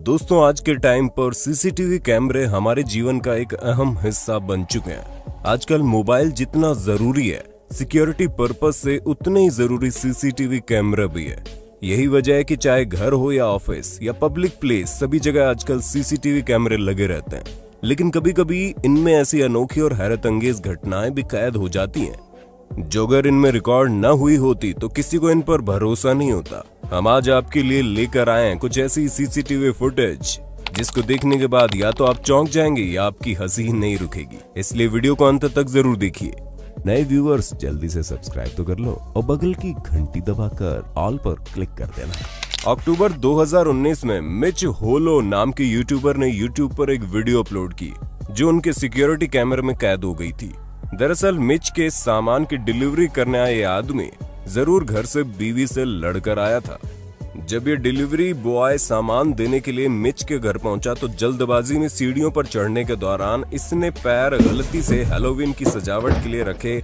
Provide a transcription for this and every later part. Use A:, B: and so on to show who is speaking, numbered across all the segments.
A: दोस्तों, आज के टाइम पर सीसीटीवी कैमरे हमारे जीवन का एक अहम हिस्सा बन चुके हैं। आजकल मोबाइल जितना जरूरी है, सिक्योरिटी पर्पस से उतने ही जरूरी सीसीटीवी कैमरा भी है। यही वजह है कि चाहे घर हो या ऑफिस या पब्लिक प्लेस, सभी जगह आजकल सीसीटीवी कैमरे लगे रहते हैं। लेकिन कभी कभी इनमें ऐसी अनोखी और हैरत अंगेज घटनाएं भी कैद हो जाती हैं, जो अगर इनमें रिकॉर्ड न हुई होती तो किसी को इन पर भरोसा नहीं होता। हम आज आपके लिए लेकर आए हैं कुछ ऐसी सीसीटीवी फुटेज जिसको देखने के बाद या तो आप चौंक जाएंगे या आपकी हंसी नहीं रुकेगी। इसलिए वीडियो को अंत तक जरूर देखिए। नए व्यूअर्स जल्दी से सब्सक्राइब तो कर लो और बगल की घंटी दबाकर ऑल पर क्लिक कर देना। अक्टूबर 2019 में मिच होलो नाम के यूट्यूबर ने यूट्यूब पर एक वीडियो अपलोड की जो उनके सिक्योरिटी कैमरे में कैद हो गई थी। दरअसल मिच के सामान की डिलीवरी करने आए आदमी जरूर घर से बीवी से लड़कर आया था। जब ये डिलीवरी बॉय सामान देने के लिए मिच के घर पहुंचा तो जल्दबाजी में सीढ़ियों पर चढ़ने के दौरान इसने पैर गलती से हैलोवीन की सजावट के लिए रखे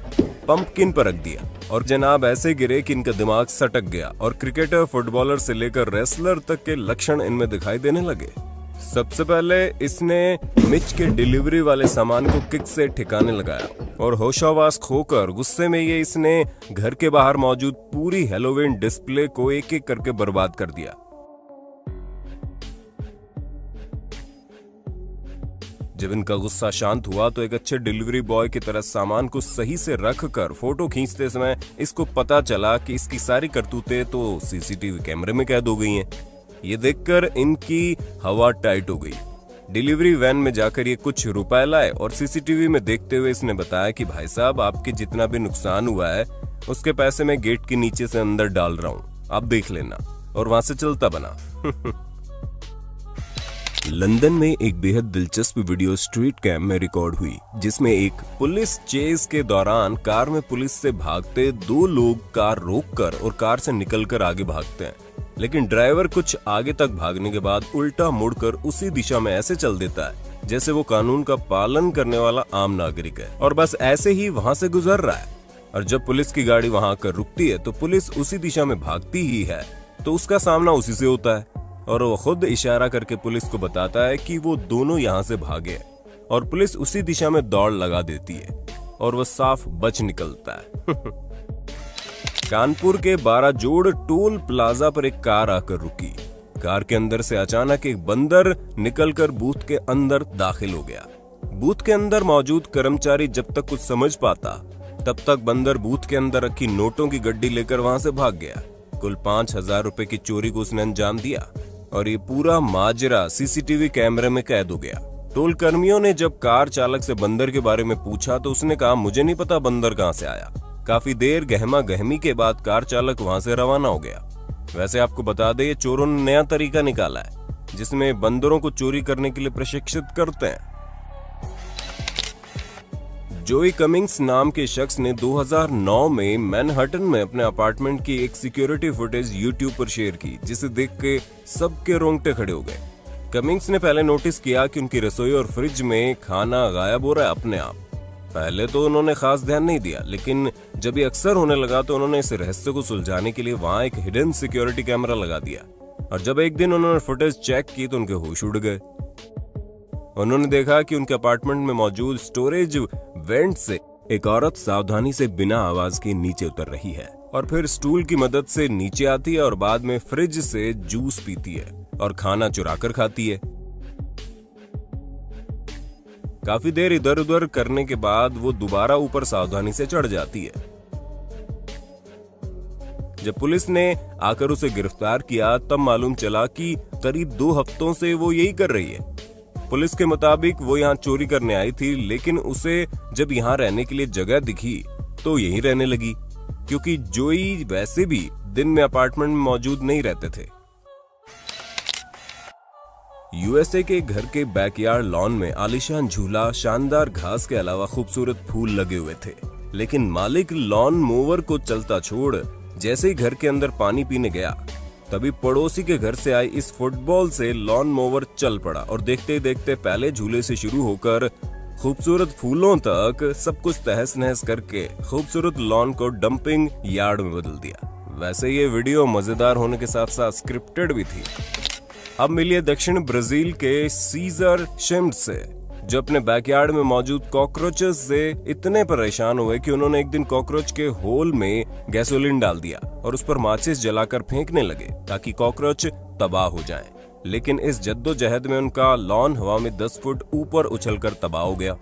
A: पंपकिन पर रख दिया और जनाब ऐसे गिरे कि इनका दिमाग सटक गया और क्रिकेटर, फुटबॉलर से लेकर रेसलर तक के लक्षण इनमें दिखाई देने लगे। सबसे पहले इसने मिच के डिलीवरी वाले सामान को किक से ठिकाने लगाया और होशावास खोकर गुस्से में इसने घर के बाहर मौजूद पूरी हैलोवीन डिस्प्ले को एक एक करके बर्बाद कर दिया। जब इनका गुस्सा शांत हुआ तो एक अच्छे डिलीवरी बॉय की तरह सामान को सही से रखकर फोटो खींचते समय इसको पता चला कि इसकी सारी करतूतें तो सीसीटीवी कैमरे में कैद हो गई हैं। ये देखकर इनकी हवा टाइट हो गई। डिलीवरी वैन में जाकर ये कुछ रुपए लाए और सीसीटीवी में देखते हुए इसने बताया कि भाई साहब, आपके जितना भी नुकसान हुआ है उसके पैसे मैं गेट के नीचे से अंदर डाल रहा हूँ, आप देख लेना। और वहां से चलता बना। लंदन में एक बेहद दिलचस्प वीडियो स्ट्रीट कैम में रिकॉर्ड हुई जिसमें एक पुलिस चेज के दौरान कार में पुलिस से भागते दो लोग कार रोककर और कार से निकलकर आगे भागते हैं, लेकिन ड्राइवर कुछ आगे तक भागने के बाद उल्टा मुड़कर उसी दिशा में ऐसे चल देता है जैसे वो कानून का पालन करने वाला आम नागरिक है और बस ऐसे ही वहां से गुजर रहा है। और जब पुलिस की गाड़ी वहां आकर रुकती है तो पुलिस उसी दिशा में भागती ही है, तो उसका सामना उसी से होता है और वो खुद इशारा करके पुलिस को बताता है कि वो दोनों यहाँ से भागे और पुलिस उसी दिशा में दौड़ लगा देती है और वो साफ बच निकलता है। कानपुर के 12 जोड़ टोल प्लाजा पर एक कार आकर रुकी। कार के अंदर से अचानक एक बंदर निकलकर बूथ के अंदर दाखिल हो गया। बूथ के अंदर मौजूद कर्मचारी जब तक कुछ समझ पाता तब तक बंदर बूथ के अंदर रखी नोटों की गड्डी लेकर वहां से भाग गया। कुल 5,000 रुपए की चोरी को उसने अंजाम दिया और ये पूरा माजरा सीसीटीवी कैमरे में कैद हो गया। टोल कर्मियों ने जब कार चालक से बंदर के बारे में पूछा तो उसने कहा, मुझे नहीं पता बंदर कहां से आया। काफी देर गहमा गहमी के बाद कार चालक वहां से रवाना हो गया। वैसे आपको बता दें, ये चोरों ने नया तरीका निकाला है जिसमें बंदरों को चोरी करने के लिए प्रशिक्षित करते हैं। जोई कमिंग्स नाम के शख्स ने 2009 में मैनहट्टन में अपने अपार्टमेंट की एक सिक्योरिटी फुटेज यूट्यूब पर शेयर की, जिसे देख के सबके रोंगटे खड़े हो गए। कमिंग्स ने पहले नोटिस किया कि उनकी रसोई और फ्रिज में खाना गायब हो रहा है अपने आप। पहले तो उन्होंने खास ध्यान नहीं दिया, लेकिन जब ये अक्सर होने लगा तो उन्होंने इस रहस्य को सुलझाने के लिए वहां एक हिडन सिक्योरिटी कैमरा लगा दिया। और जब एक दिन उन्होंने फुटेज चेक की तो उनके होश उड़ गए। उन्होंने देखा कि उनके अपार्टमेंट में मौजूद स्टोरेज वेंट से एक औरत सावधानी से बिना आवाज के नीचे उतर रही है और फिर स्टूल की मदद से नीचे आती है और बाद में फ्रिज से जूस पीती है और खाना चुराकर खाती है। काफी देर इधर उधर करने के बाद वो दोबारा ऊपर सावधानी से चढ़ जाती है। जब पुलिस ने आकर उसे गिरफ्तार किया तब मालूम चला कि करीब 2 हफ्तों से वो यही कर रही है। पुलिस के मुताबिक वो यहाँ चोरी करने आई थी, लेकिन उसे जब यहाँ रहने के लिए जगह दिखी तो यहीं रहने लगी, क्योंकि जोई वैसे भी दिन में अपार्टमेंट में मौजूद नहीं रहते थे। यूएसए के घर के बैकयार्ड लॉन में आलीशान झूला, शानदार घास के अलावा खूबसूरत फूल लगे हुए थे, लेकिन मालिक लॉन मोवर को चलता छोड़ जैसे ही घर के अंदर पानी पीने गया तभी पड़ोसी के घर से आई इस फुटबॉल से लॉन मोवर चल पड़ा और देखते देखते पहले झूले से शुरू होकर खूबसूरत फूलों तक सब कुछ तहस नहस करके खूबसूरत लॉन को डंपिंग यार्ड में बदल दिया। वैसे ये वीडियो मजेदार होने के साथ साथ स्क्रिप्टेड भी थी। अब मिलिए दक्षिण ब्राजील के सीजर शिम्ट से, जो अपने बैकयार्ड में मौजूद कॉकरोचेस से इतने परेशान हुए कि उन्होंने एक दिन कॉकरोच के होल में गैसोलीन डाल दिया और उस पर माचिस जलाकर फेंकने लगे ताकि कॉकरोच तबाह हो जाएं। लेकिन इस जद्दोजहद में उनका लॉन हवा में 10 फुट ऊपर उछलकर तबाह हो गया।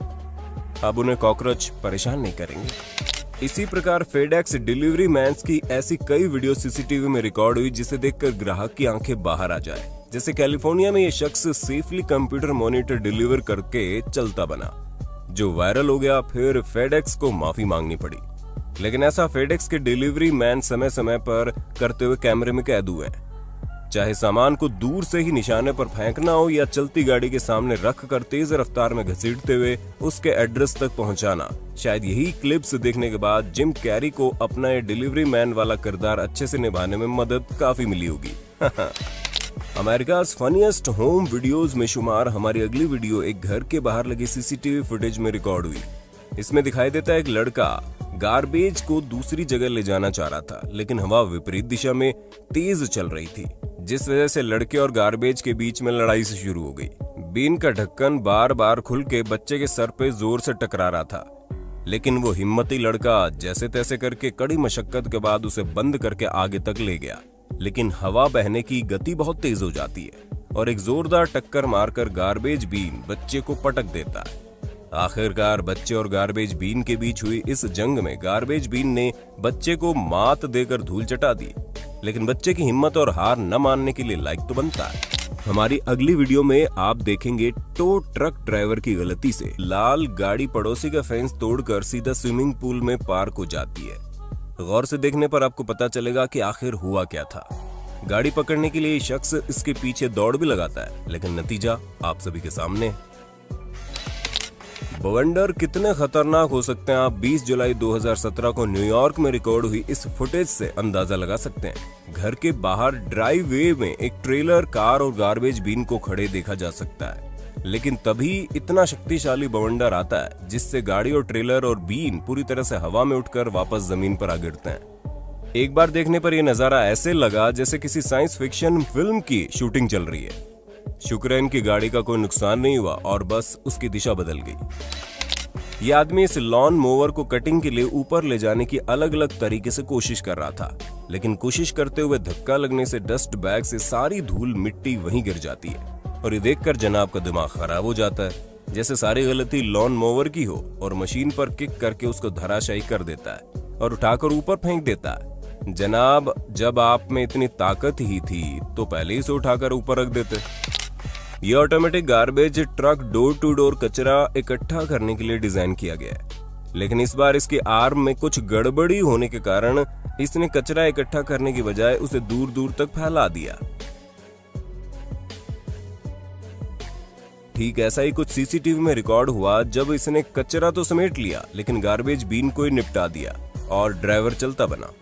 A: अब उन्हें कॉकरोच परेशान नहीं करेंगे। इसी प्रकार फेडेक्स डिलीवरी मैन्स की ऐसी कई वीडियो सीसीटीवी में रिकॉर्ड हुई जिसे देखकर ग्राहक की आंखें बाहर आ जाए। जैसे कैलिफोर्निया में ये शख्स सेफली कंप्यूटर मॉनिटर डिलीवर करके चलता बना, जो वायरल हो गया। फिर फेडेक्स को माफी मांगनी पड़ी, लेकिन ऐसा फेडेक्स के डिलीवरी मैन समय समय पर करते हुए कैमरे में कैद हुए हैं। चाहे सामान को दूर से ही निशाने पर फेंकना हो या चलती गाड़ी के सामने रख कर तेज रफ्तार में घसीटते हुए उसके एड्रेस तक पहुंचाना। शायद यही क्लिप्स देखने के बाद जिम कैरी को अपना ये डिलीवरी मैन वाला किरदार अच्छे से निभाने में मदद काफी मिली होगी। अमेरिका's फनीएस्ट होम वीडियोस में शुमार हमारी अगली वीडियो एक घर के बाहर लगे सीसीटीवी फुटेज में रिकॉर्ड हुई। इसमें दिखाई देता है एक लड़का गार्बेज को दूसरी जगह ले जाना चाह रहा था, लेकिन हवा विपरीत दिशा में तेज चल रही थी, जिस वजह से लड़के और गार्बेज के बीच में लड़ाई से शुरू हो गई। बीन का ढक्कन बार बार खुल के बच्चे के सर पे जोर से टकरा रहा था, लेकिन वो हिम्मती लड़का जैसे तैसे करके कड़ी मशक्कत के बाद उसे बंद करके आगे तक ले गया। लेकिन हवा बहने की गति बहुत तेज हो जाती है और एक जोरदार टक्कर मारकर गार्बेज बीन बच्चे को पटक देता है। आखिरकार बच्चे और गार्बेज बीन के बीच हुई इस जंग में गार्बेज बीन ने बच्चे को मात देकर धूल चटा दी, लेकिन बच्चे की हिम्मत और हार न मानने के लिए लायक तो बनता है। हमारी अगली वीडियो में आप देखेंगे टो ट्रक ड्राइवर की गलती से लाल गाड़ी पड़ोसी का फेंस तोड़कर सीधा स्विमिंग पूल में पार्क हो जाती है। गौर से देखने पर आपको पता चलेगा कि आखिर हुआ क्या था। गाड़ी पकड़ने के लिए शख्स इसके पीछे दौड़ भी लगाता है, लेकिन नतीजा आप सभी के सामने। बवंडर कितने खतरनाक हो सकते हैं, आप 20 जुलाई 2017 को न्यूयॉर्क में रिकॉर्ड हुई इस फुटेज से अंदाजा लगा सकते हैं। घर के बाहर ड्राइव वे में एक ट्रेलर, कार और गार्बेज बीन को खड़े देखा जा सकता है, लेकिन तभी इतना शक्तिशाली बवंडर आता है जिससे गाड़ी और ट्रेलर और बीन पूरी तरह से हवा में उठकर वापस जमीन पर आ गिरते हैं। एक बार देखने पर यह नजारा ऐसे लगा जैसे किसी साइंस फिक्शन फिल्म की शूटिंग चल रही है। शुक्र है इनकी गाड़ी का कोई नुकसान नहीं हुआ और बस उसकी दिशा बदल गई। यह आदमी इस लॉन मोवर को कटिंग के लिए ऊपर ले जाने की अलग अलग तरीके से कोशिश कर रहा था, लेकिन कोशिश करते हुए धक्का लगने से डस्ट बैग से सारी धूल मिट्टी वहीं गिर जाती है और ये देखकर जनाब का दिमाग खराब हो जाता है, जैसे सारी गलती लॉन मोवर की हो और मशीन पर किक करके उसको धराशायी कर देता है और उठाकर ऊपर फेंक देता है। जनाब, जब आप में इतनी ताकत ही थी तो पहले ही से उठाकर ऊपर रख देते। ये automatic garbage truck door to door कचरा इकट्ठा करने के लिए डिजाइन किया गया है, लेकिन इस बार इसकी आर्म में कुछ गड़बड़ी होने के कारण इसने कचरा इकट्ठा करने की बजाय उसे दूर दूर तक फैला दिया। ठीक ऐसा ही कुछ सीसीटीवी में रिकॉर्ड हुआ जब इसने कचरा तो समेट लिया, लेकिन गार्बेज बीन को ही निपटा दिया और ड्राइवर चलता बना।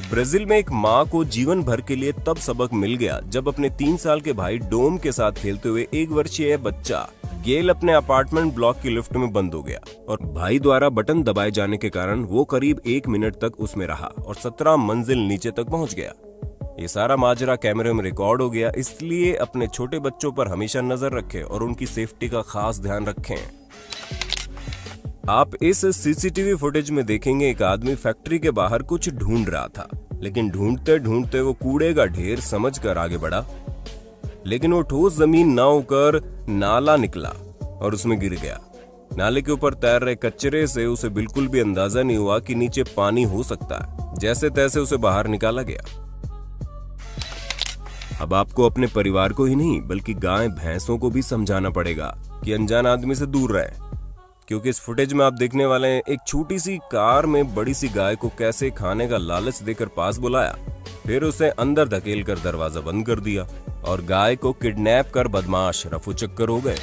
A: ब्राजील में एक माँ को जीवन भर के लिए तब सबक मिल गया जब अपने 3 साल के भाई डोम के साथ खेलते हुए 1 वर्षीय बच्चा गेल अपने अपार्टमेंट ब्लॉक की लिफ्ट में बंद हो गया और भाई द्वारा बटन दबाए जाने के कारण वो करीब 1 मिनट तक उसमें रहा और 17 मंजिल नीचे तक पहुंच गया। ये सारा माजरा कैमरे में रिकॉर्ड हो गया, इसलिए अपने छोटे बच्चों पर हमेशा नजर रखें और उनकी सेफ्टी का खास ध्यान रखें। आप इस सीसीटीवी फुटेज में देखेंगे एक आदमी फैक्ट्री के बाहर कुछ ढूंढ रहा था, लेकिन ढूंढते ढूंढते वो कूड़े का ढेर समझकर आगे बढ़ा, लेकिन वो ठोस जमीन ना होकर नाला निकला और उसमें गिर गया। नाले के ऊपर तैर रहे कचरे से उसे बिल्कुल भी अंदाजा नहीं हुआ कि नीचे पानी हो सकता है। जैसे तैसे उसे बाहर निकाला गया। अब आपको अपने परिवार को ही नहीं बल्कि गाय भैंसों को भी समझाना पड़ेगा कि अनजान आदमी से दूर रहे, क्योंकि इस फुटेज में आप देखने वाले हैं एक छोटी सी कार में बड़ी सी गाय को कैसे खाने का लालच देकर पास बुलाया, फिर उसे अंदर धकेल कर दरवाजा बंद कर दिया और गाय को किडनैप कर बदमाश रफू चक्कर हो गए।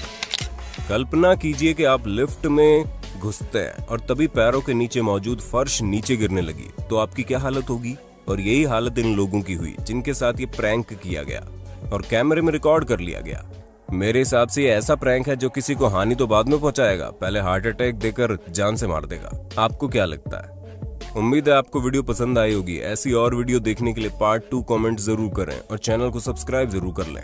A: कल्पना कीजिए कि आप लिफ्ट में घुसते हैं और तभी पैरों के नीचे मौजूद फर्श नीचे गिरने लगी, तो आपकी क्या हालत होगी। और यही हालत इन लोगों की हुई जिनके साथ ये प्रैंक किया गया और कैमरे में रिकॉर्ड कर लिया गया। मेरे हिसाब से ये ऐसा प्रैंक है जो किसी को हानि तो बाद में पहुंचाएगा, पहले हार्ट अटैक देकर जान से मार देगा। आपको क्या लगता है? उम्मीद है आपको वीडियो पसंद आई होगी। ऐसी और वीडियो देखने के लिए पार्ट 2 कमेंट जरूर करें और चैनल को सब्सक्राइब जरूर कर लें।